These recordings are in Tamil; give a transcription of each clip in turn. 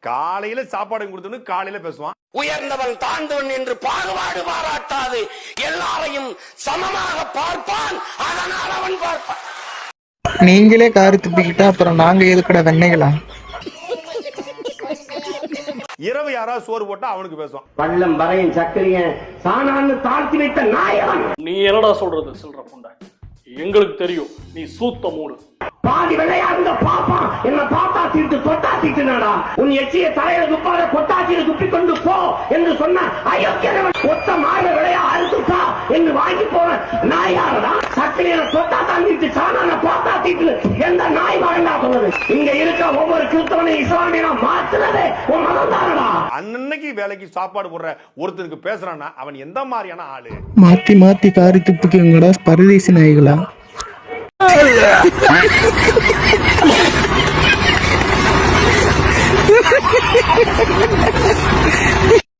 காலையில சாப்பாடு கொடுத்தோன்னு காலையில பேசுவான். உயர்ந்தவன் தாழ்ந்தவன் என்று பாகுபாடு பாராட்டாது எல்லாரையும் சமமாக பார்ப்பான். அதனால் அவன் பார்ப்பான். நீங்களே காரி துப்பிக்கிட்டா அப்புறம் நாங்க எதுக்கட வெண்ணைகளா? இரவு யாராவது சோறு போட்டா அவனுக்கு பேசுவான். பள்ளம் வரையும் சக்கரிய சாணான்னு தாழ்த்தி வைத்த நாயவன். நீ என்னடா சொல்றது சில்ற புண்டை? எங்களுக்கு தெரியும் நீ சூத்த மூடு. பாதி விளையாடுங்க பாப்பா என்ன பாத்தா தீட்டு தொட்டா தீட்டுனாடா உன் எச்சிய தலையில துப்பாத கொட்டாச்சியில துப்பி கொண்டு போ என்று சொன்ன அயோக்கியவன் ஒத்த மாத விளையா அறுத்துட்டா என்று வாங்கி போன நாயாரடா. சக்கரையில தொட்டா தாண்டிட்டு சாணான போட்டா தீட்டு எந்த நாய் வாங்கடா சொல்றது? இங்க இருக்க ஒவ்வொரு கிறிஸ்தவனை இஸ்லாமியனா மாத்துறதே உன் மதம் தானடா. அன்னைக்கு வேலைக்கு சாப்பாடு போடுற ஒருத்தருக்கு பேசுறான்னா அவன் எந்த மாதிரியான ஆளு? மாத்தி மாத்தி காரி துப்பிக்கங்கடா பரதேசி நாய்களா?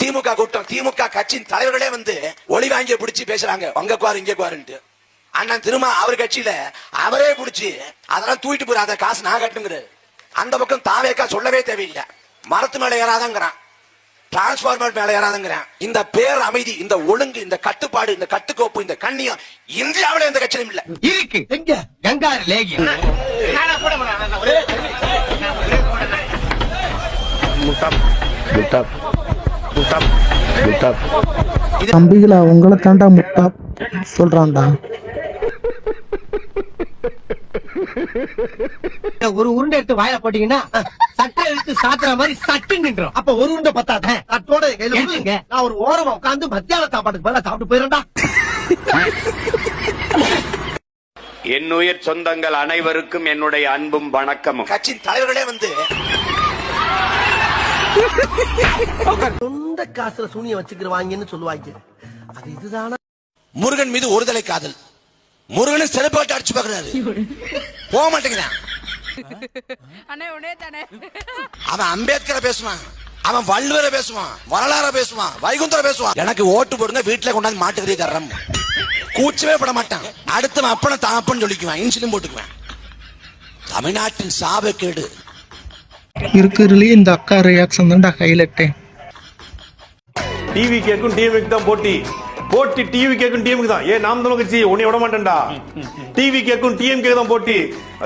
திமுக கூட்டம் திமுக கட்சியின் தலைவர்களே வந்து ஒளி வாங்கி பிடிச்சி பேசுறாங்க. அங்க குவாரு இங்க குவாருன்ட்டு. அண்ணன் திரும்ப அவர் கட்சியில அவரே பிடிச்சி அதெல்லாம் தூக்கிட்டு போற அத காசு நான் கட்டுங்கிறாரு. அந்த பக்கம் தாவேக்கா சொல்லவே தேவையில்லை. மரத்து மேல ஏறாதாங்கிறான், டிரான்ஸ்பார்மர் மேல ஏறாதுங்கிறான். இந்த பேர் அமைதி, இந்த ஒழுங்கு, இந்த கட்டுப்பாடு, இந்த கட்டுக்கோப்பு, இந்த கண்ணியம் இந்தியாவில எந்த கட்சியிலும் இல்ல. இருக்கு எங்க கங்காரு லேகியம் தம்பிகளா உங்களை தாண்டா முட்டா சொல்றான்டா. ஒரு உருண்டை எடுத்து வாயில போட்டீங்கன்னா சட்டை எடுத்து சாத்துற மாதிரி சட்டு நின்றோம். அப்ப ஒரு உருண்டை பத்தாத அத்தோட நான் ஒரு ஓரமா உட்கார்ந்து மத்தியான சாப்பாட்டுக்கு பதிலா சாப்பிட்டு போயிடா. என்னுயிர் சொந்தங்கள் அனைவருக்கும் என்னுடைய அன்பும் வணக்கமும். கட்சியின் தலைவர்களே வந்து சொந்த காசுல சூனிய வச்சுக்கிறவாங்கன்னு சொல்லுவாங்க. அது இதுதானா? முருகன் மீது ஒருதலை காதல். முருகன் செருப்பாட்டு அடிச்சு பாக்குறாரு, போக மாட்டேங்கிறான். அவன் அம்பேத்கரை பேசுவான், அவன் வள்ளுவரை பேசுவான், வரலாற பேசுவான், வைகுந்தரை பேசுவான். எனக்கு ஓட்டு போடுங்க வீட்டுல கொண்டாந்து மாட்டுக்கறி தர்றோம். கூச்சவே பட மாட்டான். அடுத்தவன் அப்பன தாப்பன்னு சொல்லிக்குவான், இன்சுலின் போட்டுக்குவான். தமிழ்நாட்டின் சாபக்கேடு. இருக்கிறதுலயே இந்த அக்கா ரியாக்ஷன் தான்டா ஹைலைட்டே. டிவி கேக்கும் டிவிக்கு தான் போட்டி. போட்டி டிவி கேக்கும் டிஎம்க்கு தான். ஏன் நாம் தமிழ் கட்சி உன்னை விட மாட்டேன்டா. டிவி கேக்கும் டிஎம்கே தான் போட்டி.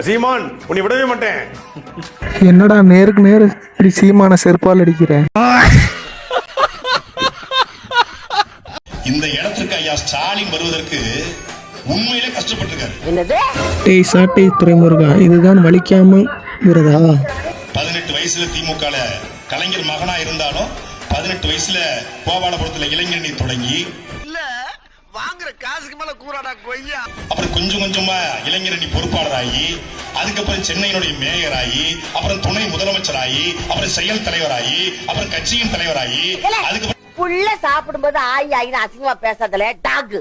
சீமான் உன்னை விடவே மாட்டேன். என்னடா நேருக்கு நேரு இப்படி சீமான செருப்பால் அடிக்கிற? இந்த இடத்துக்கு ஐயா ஸ்டாலின் வருவதற்கு உண்மையிலே கஷ்டப்பட்டிருக்காரு. டேய் சாட்டை துறைமுருகா, இதுதான் வலிக்காம வருதா? 18 வயசுல திமுக கலைஞர் மகனா இருந்தாலும் 18 வயசுல கோபாலபுரத்துல இளைஞரணி தொடங்கி இல்ல வாங்குற காசுக்கு மேல கூறாடா கொய்யா. அப்புறம் கொஞ்சம் கொஞ்சமா இளைஞரணி பொறுப்பாளராகி, அதுக்கப்புறம் சென்னையினுடைய மேயர் ஆகி, அப்புறம் துணை முதலமைச்சராகி, அப்புறம் செயல் தலைவராகி, அப்புறம் கட்சியின் தலைவராகி, அதுக்கப்புறம் புள்ள சாப்பிடும்போது ஆயி ஆயின்னு அசிங்கமா பேசாதல டாக்.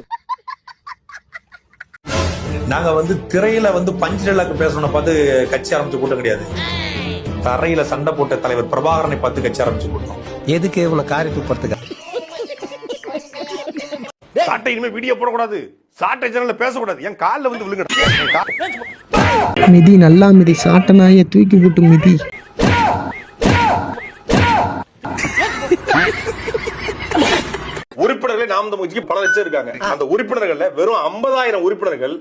நாங்க வந்து திரையில வந்து பஞ்ச் டயலாக் பேசணும்னு பார்த்து கட்சி ஆரம்பிச்ச கூட்டம் கிடையாது. தரையில சண்டை போட்ட தலைவர் பிரபாகரனை பார்த்து கட்சி ஆரம்பிச்சு கூட்டம். எதுக்கு உன காரி துப்புறதுக்கு? சாட்டை இனிமே வீடியோ போடக்கூடாது, சாட்டை சேனல்ல பேசக்கூடாது. என் காலில் வந்து விழுங்க. மிதி நல்லா மிதி, சாட்ட நாயை தூக்கி போட்டு மிதி. உறுப்பினர்களே நாம் தமிழ் கட்சிக்கு பல லட்சம் இருக்காங்க. அந்த உறுப்பினர்கள்ல வெறும் 50,000 உறுப்பினர்கள்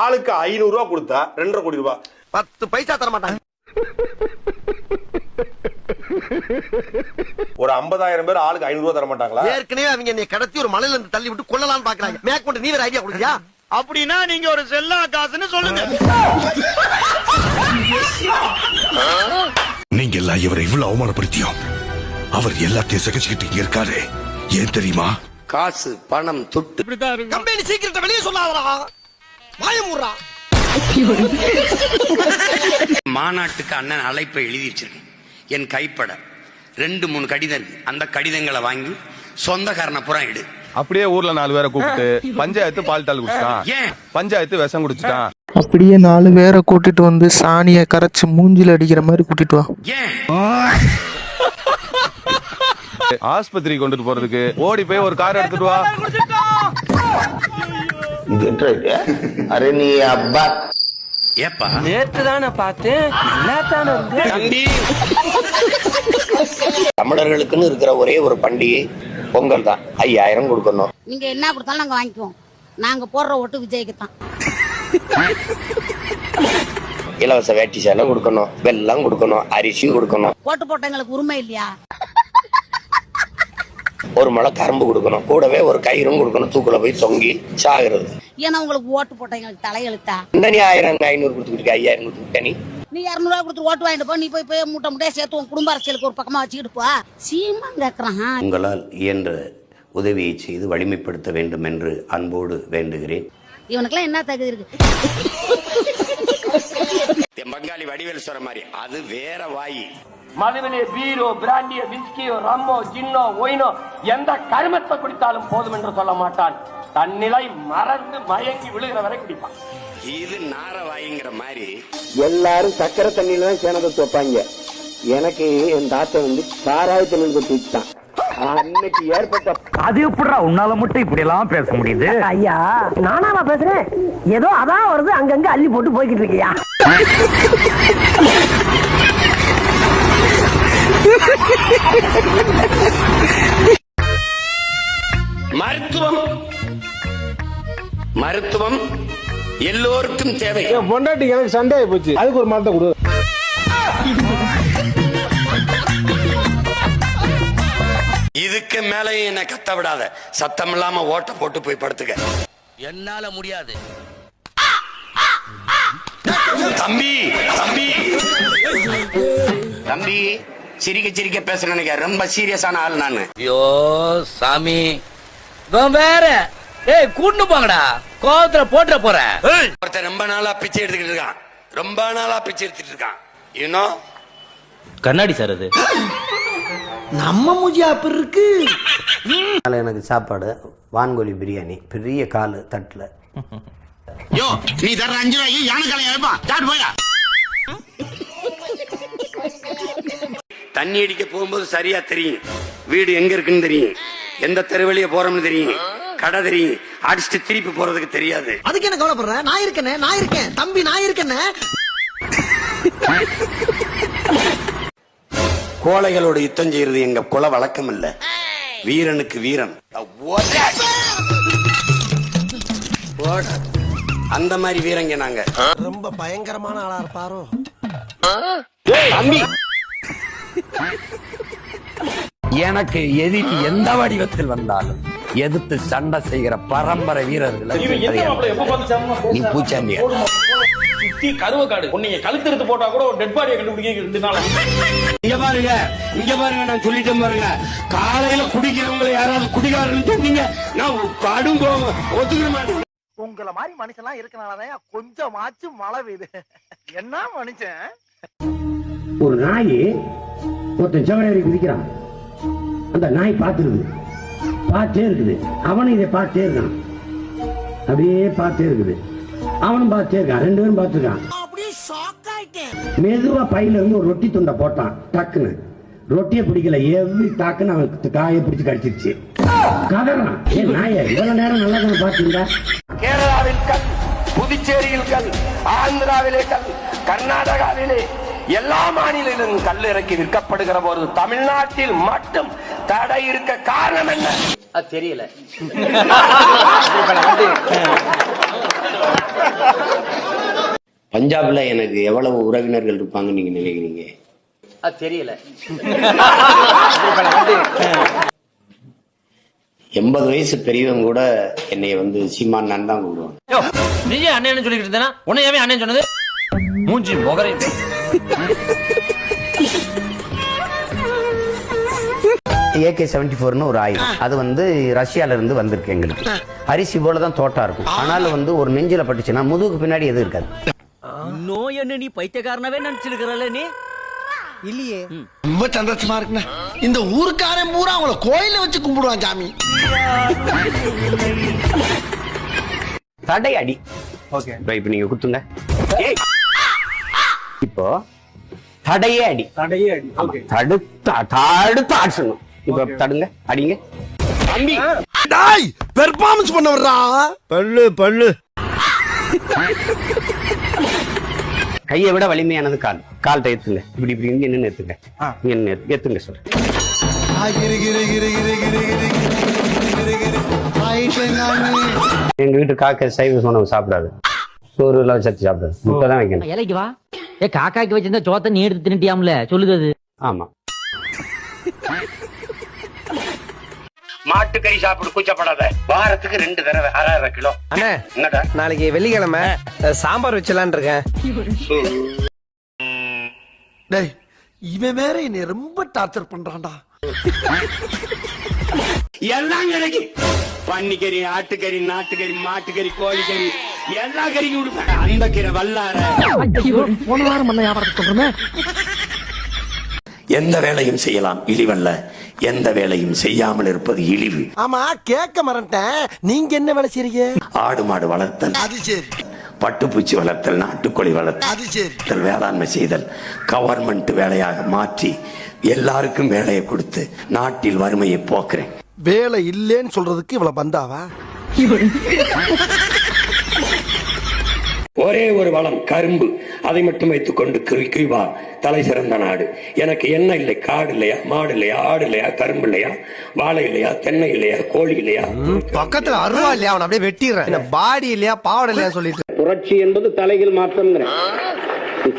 ஆளுக்கு 500 ரூபாய் கொடுத்தா 2.5 கோடி ரூபாய். 10 பைசா தர மாட்டாங்க. ஒரு 50,000 பேர் ஆளுக்கு 500 ரூபாய் தர மாட்டாங்களா? ஏற்கனவே அவங்க என்னை கடத்தி ஒரு மலையில இருந்து தள்ளி விட்டு கொல்லலாம்னு பாக்குறாங்க. மேற்கொண்டு நீ வேற ஐடியா கொடுக்கியா? அப்படின்னா நீங்க ஒரு செல்லா காசுன்னு சொல்லுங்க. நீங்க எல்லாம் இவரை இவ்வளவு அவமானப்படுத்தியும் அவர் எல்லாத்தையும் சகிச்சுக்கிட்டு இங்க இருக்காரு. ஏன் தெரியுமா? காசு பணம் துட்டு. கம்பெனி சீக்கிரத்தை வெளியே சொல்லாதடா, வாயமுறா. மாநாட்டுக்கு அண்ணன் அழைப்பை எழுதி வச்சிருக்கேன் என் கைப்பட. 2-3 கடிதம் இருக்கு. அந்த கடிதங்களை வாங்கி சொந்தக்காரனை புறம் எடு. அப்படியே ஊர்ல 4 பேரை கூப்பிட்டு பஞ்சாயத்து பால்டால் குடிச்சிட்டான், ஏன் பஞ்சாயத்து விஷம் குடிச்சிட்டான். அப்படியே 4 பேரை கூட்டிட்டு வந்து சாணியை கரைச்சு மூஞ்சில அடிக்கிற மாதிரி கூட்டிட்டு வா. ஏன் ஆஸ்பத்திரி கொண்டுட்டு போறதுக்கு ஓடி போய் ஒரு கார் எடுத்துட்டு வா. அரே நீ அப்பா ஏப்பா நேத்து தானே பார்த்தேன். தம்பி தமிழர்களுக்குன்னு இருக்கிற ஒரே ஒரு பண்டிகை பொங்கல் தான். 5000 கொடுக்கணும். நீங்க என்ன கொடுத்தாலும் நாங்க வாங்கிக்குவோம். நாங்க போடுற ஓட்டு விஜய்க்கு தான். இலவச வேட்டி சேலை கொடுக்கணும், வெல்லம் கொடுக்கணும், அரிசி கொடுக்கணும். ஓட்டு போட்டவங்களுக்கு உரிமை இல்லையா? ஒரு முளை கரும்பு கொடுக்கணும், கூடவே ஒரு கயிறும் கொடுக்கணும், தூக்குல போய் தொங்கி சாகுறது. ஏன்னா உங்களுக்கு ஓட்டு போட்டவங்களுக்கு தலையெழுத்தா? இந்த நீ 1000 500 கொடுத்துக்கிட்டு 5000 கொடுத்துக்கிட்ட நீ 200 ரூபா கொடுத்து ஓட்டு வாங்கிட்டு போ. நீ போய் மூட்டை முட்டையா சேர்த்து உன் குடும்ப அரசியலுக்கு ஒரு பக்கமா வச்சுக்கிட்டு போ. சீமான் கேக்குறான். உங்களால் இயன்ற உதவியை செய்து வலிமைப்படுத்த வேண்டும் என்று அன்போடு வேண்டுகிறேன். இவனுக்கெல்லாம் என்ன தகுதி இருக்கு? பங்காளி வடிவேல் சொல்ற மாதிரி அது வேற வாயி. மதுவிலே பீரோ, பிராண்டியோ, விஸ்கியோ, ரம்மோ, ஜின்னோ, ஒயினோ எந்த கருமத்தை குடித்தாலும் போதும் என்று சொல்ல மாட்டான். தன்னிலை மறந்து மயங்கி விழுகிற வரை குடிப்பான். இது நார வாயிங்கிற மாதிரி எல்லாரும் சக்கரை தண்ணியில தான் சேனத்தை வைப்பாங்க. எனக்கு என் தாத்தா சாராய தண்ணி தூக்கிட்டான். அன்னைக்கு ஏற்பட்ட அது எப்படிடா உன்னால மட்டும் இப்படி எல்லாம் பேச முடியுது? ஐயா நானா பேசுறேன்? ஏதோ அதான் வருது, அங்கங்க அள்ளி போட்டு போய்கிட்டு இருக்கியா? மருத்துவம் எல்லோருக்கும் தேவை. பொண்டாட்டி எனக்கு சண்டை போச்சு, அதுக்கு ஒரு மரத்தை கொடு. இதுக்கு மேலே என்ன கத்த விடாத. சத்தம் இல்லாம ஓட்ட போட்டு போய் படுத்துக்க. என்னால முடியாது. தம்பி தம்பி தம்பி சிரிக்க சிரிக்க பேச நினைக்க. ரொம்ப சீரியஸான ஆள் நானு. ஐயோ சாமி வேற. ஏய் கூண்டு போங்கடா, கோவத்துல போட்டுற போற. ஒருத்தர் ரொம்ப நாளா பிச்சை எடுத்துக்கிட்டு இருக்கான். ரொம்ப நாளா பிச்சை எடுத்துட்டு இருக்கான். யூனோ கண்ணாடி சார் அது நம்ம மூஞ்சியா அப்படி இருக்கு. எனக்கு சாப்பாடு வான்கோழி பிரியாணி, பெரிய காலு தட்டுல. யோ நீ தர 5 ரூபாய்க்கு யானை கலையா வைப்பா. சாப்பிட்டு போயா. தண்ணி அடிக்க போகும்போது சரியா தெரியும். வீடு எங்க இருக்குன்னு தெரியும். எந்த தெருவழிய போறோம்னு தெரியும். கடை தெரியும். அடிச்சுட்டு திருப்பி போறதுக்கு தெரியாது. அதுக்கு என்ன கவலைப்படுற? நான் இருக்கேனே, நான் இருக்கேன் தம்பி, நான் இருக்கேனே. கோழைகளோட யுத்தம் செய்யறது எங்க குல வழக்கம் இல்ல. வீரனுக்கு வீரன். அந்த மாதிரி வீரங்க நாங்க. ரொம்ப பயங்கரமான ஆளா இருப்பாரோ தம்பி. எனக்கு எதிரி எந்த வடிவத்தில் வந்தாலும் எதிர்த்து சண்டை செய்கிற பரம்பரை வீரர்கள். நீ பூச்சாண்டியா கருவக்காடு உன்னைய கழுத்தெடுத்து போட்டா கூட ஒரு டெட் பாடியை கண்டுபிடிக்க. இங்க பாருங்க, இங்க பாருங்க, நான் சொல்லிட்டேன் பாருங்க. காலையில குடிக்கிறவங்களை யாராவது குடிகாரன்னு சொன்னீங்க, நான் கடும் கோவம் ஒத்துக்கிற மாட்டேன். உங்கள மாதிரி மனுஷன்லாம் இருக்கனாலதான் கொஞ்சமாச்சும் மழை பெய்யுது. என்ன மனுஷன்? ஒரு நாய் ஒருத்தன் செவரேறி குதிக்கிறான். அந்த நாய் பார்த்தே இருக்குது. அவனும் இதை பார்த்தே இருக்கான். அப்படியே பார்த்தே இருக்குது. அவனும் பார்த்தே இருக்கான். 2 பேரும் பார்த்துருக்கான். மெதுவா பையில இருந்து ஒரு ரொட்டி துண்டை போட்டான். டக்குன்னு ரொட்டியை பிடிக்கல, எவ்வி டாக்குன்னு அவன் காயை பிடிச்சு கடிச்சிருச்சு. கதறான், ஏன் நாய இவ்வளவு நேரம் நல்லா தானே பார்த்தீங்களா? கேரளாவில் கல், புதுச்சேரியில் கல், ஆந்திராவிலே கல், கர்நாடகாவிலே எல்லா மாநிலங்களிலும் கல் இறக்கி விற்கப்படுகிற போது தமிழ்நாட்டில் மட்டும் தடை இருக்க காரணம் என்ன? அது தெரியல. பஞ்சாப்ல எனக்கு எவ்வளவு உறவினர்கள் இருப்பாங்கன்னு நீங்க நினைக்கிறீங்க? அது தெரியல. 80 வயசு பெரியவங்க கூட என்னைய சீமான் நான் தான் கூடுவாங்க. நீயே அண்ணன் சொல்லிட்டு இருந்தா உன்னையாவே அண்ணன் சொன்னது மூஞ்சி முகரை. AK-74 ஒரு ஆயுதம். அது ரஷ்யால இருந்து வந்திருக்கு எங்களுக்கு. அரிசி போலதான் தோட்டா இருக்கும். ஆனாலும் ஒரு நெஞ்சில பட்டுச்சுன்னா முதுகுக்கு பின்னாடி எதுவும் இருக்காது. நோய் என்ன நீ பைத்தியக்காரனவே நினைச்சிருக்கிறல்ல நீ? இல்லையே. ரொம்ப சந்தோஷமா இருக்குண்ணா. இந்த ஊருக்காரன் பூரா அவங்கள கோயில வச்சு கும்பிடுவான் சாமி. தடை அடி. ஓகே, இப்ப நீங்க குத்துங்க. இப்போ தடையே அடி. தடுத்து ஆட்சணும். இப்ப தடுங்க, அடிங்க. தம்பி டாய் பெர்ஃபார்மன்ஸ் பண்ண வர்றா. பல்லு கையை விட வலிமையானது கால். கால் ஏத்துங்க. இப்படி இங்க நின்னு ஏத்துங்க. ஏத்துங்க சொல்றேன். எங்க வீட்டு காக்கை சைவ உணவு சாப்பிடாது, சோறு எல்லாம் சத்து சாப்பிடாது, முட்டை தான் வைக்கணும். இலைக்கு வா. காக்காக்கு வச்சிருந்தா சோத்த நீ எடுத்து தின்னுட்டியாம்ல சொல்லுது அது. ஆமா. மாட்டுக்கறி சாப்பிடு, கூச்சப்படாத. வாரத்துக்கு 2 தடவை 1/2 கிலோ. அண்ணே, என்னடா நாளைக்கு வெள்ளிக்கிழமை சாம்பார் வச்சலான் இருக்கேன். டேய், இவன் வேற என்னை ரொம்ப டார்ச்சர் பண்றான்டா. எல்லாம் கிடைக்கும். பன்னிக்கறி, ஆட்டுக்கறி, நாட்டுக்கறி, மாட்டுக்கறி, கோழிக்கறி, எல்லா கறியும் கொடுப்பேன். அந்த கீரை வல்லார. போன வாரம் பண்ண வியாபாரத்தை சொல்றேன். எந்த வேலையும் செய்யலாம், இழிவல்ல. எந்த வேலையும் செய்யாமல் இருப்பது இழிவு. ஆமா, கேட்க மறந்துட்டேன். நீங்க என்ன வேலை செய்றீங்க? ஆடு மாடு வளர்த்தல், அது சரி. பட்டுப்பூச்சி வளர்த்தல், நாட்டுக்கோழி வளர்த்தல், வேளாண்மை செய்தல் கவர்மெண்ட் வேலையாக மாற்றி எல்லாருக்கும் வேலையை கொடுத்து நாட்டில் வறுமையை போக்குறேன். வேலை இல்லேன்னு சொல்றதுக்கு இவ்வளவு பந்தாவா? ஒரே ஒரு வளம் கரும்பு, அதை மட்டும் வைத்துக் கொண்டு கிழிவா தலை சிறந்த நாடு. எனக்கு என்ன இல்லை, காடு இல்லையா, மாடு இல்லையா, ஆடு இல்லையா, கரும்பு இல்லையா, வாழை இல்லையா, தென்னை இல்லையா, கோழி இல்லையா, பக்கத்துல அருவா இல்லையா, அவன் அப்படியே வெட்டிடுறேன். பாடி இல்லையா, பாவடை இல்லையா சொல்லிட்டு. புரட்சி என்பது தலைகள் மாற்றம்.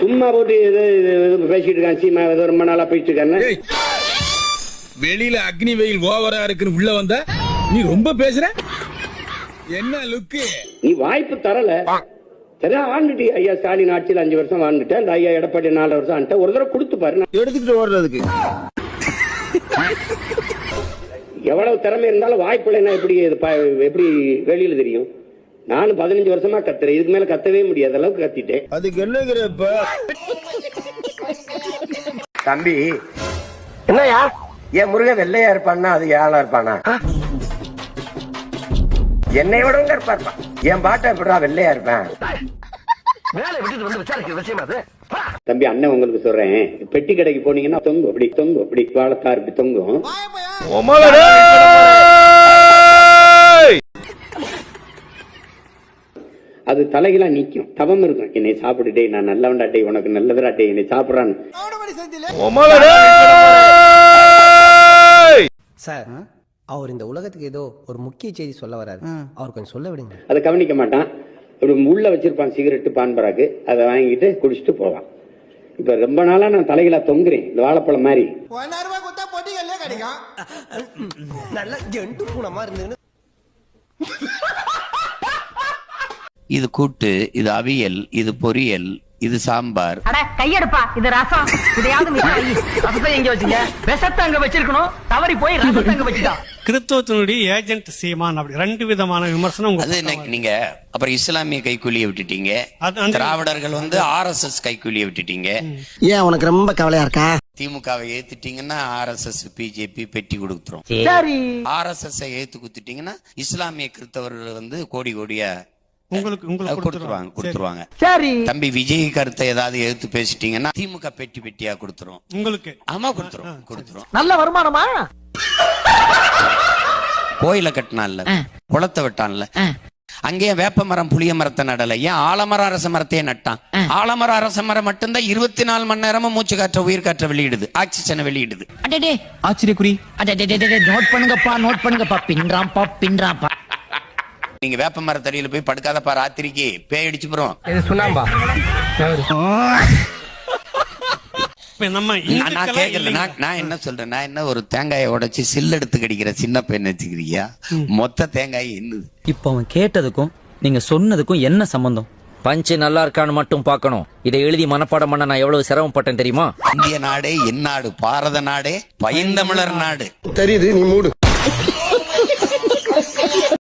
சும்மா போட்டு பேசிட்டு இருக்கான். சீமா ஏதோ ரொம்ப நாளா பேசிட்டு இருக்காங்க. வெளியில அக்னி வெயில் ஓவரா இருக்குன்னு உள்ள வந்த நீ ரொம்ப பேசுற. என்ன லுக்கு? நீ வாய்ப்பு தரல. சரியா வாழ்ந்துட்டு ஐயா ஸ்டாலின் ஆட்சியில் 5 வருஷம் வாழ்ந்துட்டேன். இந்த ஐயா எடப்பாடி 4 வருஷம் ஆன்ட்ட. ஒரு தடவை கொடுத்து பாரு, எடுத்துக்கிட்டு ஓடுறதுக்கு. எவ்வளவு திறமை இருந்தாலும் வாய்ப்பு இல்லைன்னா எப்படி வெளியில தெரியும்? நானும் 15 வருஷமா கத்துறேன். இதுக்கு மேல கத்தவே முடியாத அளவுக்கு கத்திட்டேன். அதுக்கு என்னங்கிறப்ப தம்பி, என்னையா என் முருகன் வெள்ளையா இருப்பான்னா அது ஏழா இருப்பானா? என்னை விட இருப்பாருப்பா. என் பாட்டை எப்படா வெள்ளையா இருப்பேன்? தம்பி, அண்ணன் உங்களுக்கு சொல்றேன், பெட்டி கடைக்கு போனீங்கன்னா தொங்கும், அப்படி தொங்கும், அப்படி வாழத்தார் இப்படி தொங்கும். அது தலைகளா நிக்கும், தவம் இருக்கும். என்னை சாப்பிட்டுட்டே, நான் நல்லவன்டாட்டே, உனக்கு நல்லவராட்டே, என்னை சாப்பிடறான்னு. சார், அவர் இந்த உலகத்துக்கு ஏதோ ஒரு முக்கிய செய்தி சொல்ல வராரு. அவர் கொஞ்சம் சொல்ல விடுங்க. அதை கவனிக்க மாட்டான். உள்ள வச்சிருப்பான் சிகரெட்டு, பான்பராக்கு. அதை வாங்கிட்டு குடிச்சிட்டு போவான். இப்ப ரொம்ப நாளா நான் தலைகளா தொங்குறேன், இந்த வாழைப்பழம் மாதிரி. இது கூட்டு, இது அவியல், இது பொரியல், இது சாம்பார். கையெடுப்பா, இது ரசம். இதையாவது எங்க வச்சுங்க? விஷத்தை அங்க வச்சிருக்கணும், தவறி போய் ரசத்தை அங்க வச்சுட்டா. கிறிஸ்தவத்தினுடைய ஏஜென்ட் சீமான், அப்படி 2 விதமான விமர்சனம். அது நீங்க அப்புறம் இஸ்லாமிய கைக்கூலியை விட்டுட்டீங்க, திராவிடர்கள் வந்து RSS கைக்கூலியை விட்டுட்டீங்க. ஏன் உனக்கு ரொம்ப கவலையா இருக்கா? திமுகவை ஏத்துட்டீங்கன்னா RSS பிஜேபி பெட்டி கொடுத்துரும். RSS ஏத்து குத்துட்டீங்கன்னா இஸ்லாமிய கிறிஸ்தவர்கள் வந்து கோடி கோடியா கொடுத்துருவாங்க. தம்பி, விஜய் கருத்தை ஏதாவது எடுத்து பேசிட்டீங்கன்னா திமுக பெட்டி பெட்டியா கொடுத்துரும் உங்களுக்கு. ஆமா, கொடுத்துரும். நல்ல வருமானமா? கோயில கட்டினான்ல, குளத்தை வெட்டான்ல, அங்கேயே வேப்ப மரம் புளிய மரத்தை நடல, ஏன் ஆலமரம் அரச மரத்தையே நட்டான்? ஆலமரம் அரச மரம் மட்டும்தான் 24 மணி நேரமும் மூச்சு காற்ற, உயிர் காற்ற வெளியிடுது, ஆக்சிஜனை வெளியிடுது. ஆச்சரியக்குறி. நோட் பண்ணுங்கப்பா. பின்றாப்பா. நீங்க வேப்ப மரத்தடியில போய் படுக்காதப்பா, ராத்திரிக்கு பேய் அடிச்சு போறோம். நான் என்ன சொல்றேன், நான் என்ன ஒரு தேங்காயை உடைச்சு சில்லு எடுத்து கடிக்கிற சின்ன பையன் வச்சுக்கிறியா? மொத்த தேங்காய் என்னது? இப்ப அவன் கேட்டதுக்கும் நீங்க சொன்னதுக்கும் என்ன சம்பந்தம்? பஞ்சு நல்லா இருக்கான்னு மட்டும் பார்க்கணும். இதை எழுதி மனப்பாடம் பண்ண நான் எவ்வளவு சிரமப்பட்டேன் தெரியுமா? இந்திய நாடே என் நாடு, பாரத நாடே பைந்தமிழர் நாடு. தெரியுது, நீ மூடு.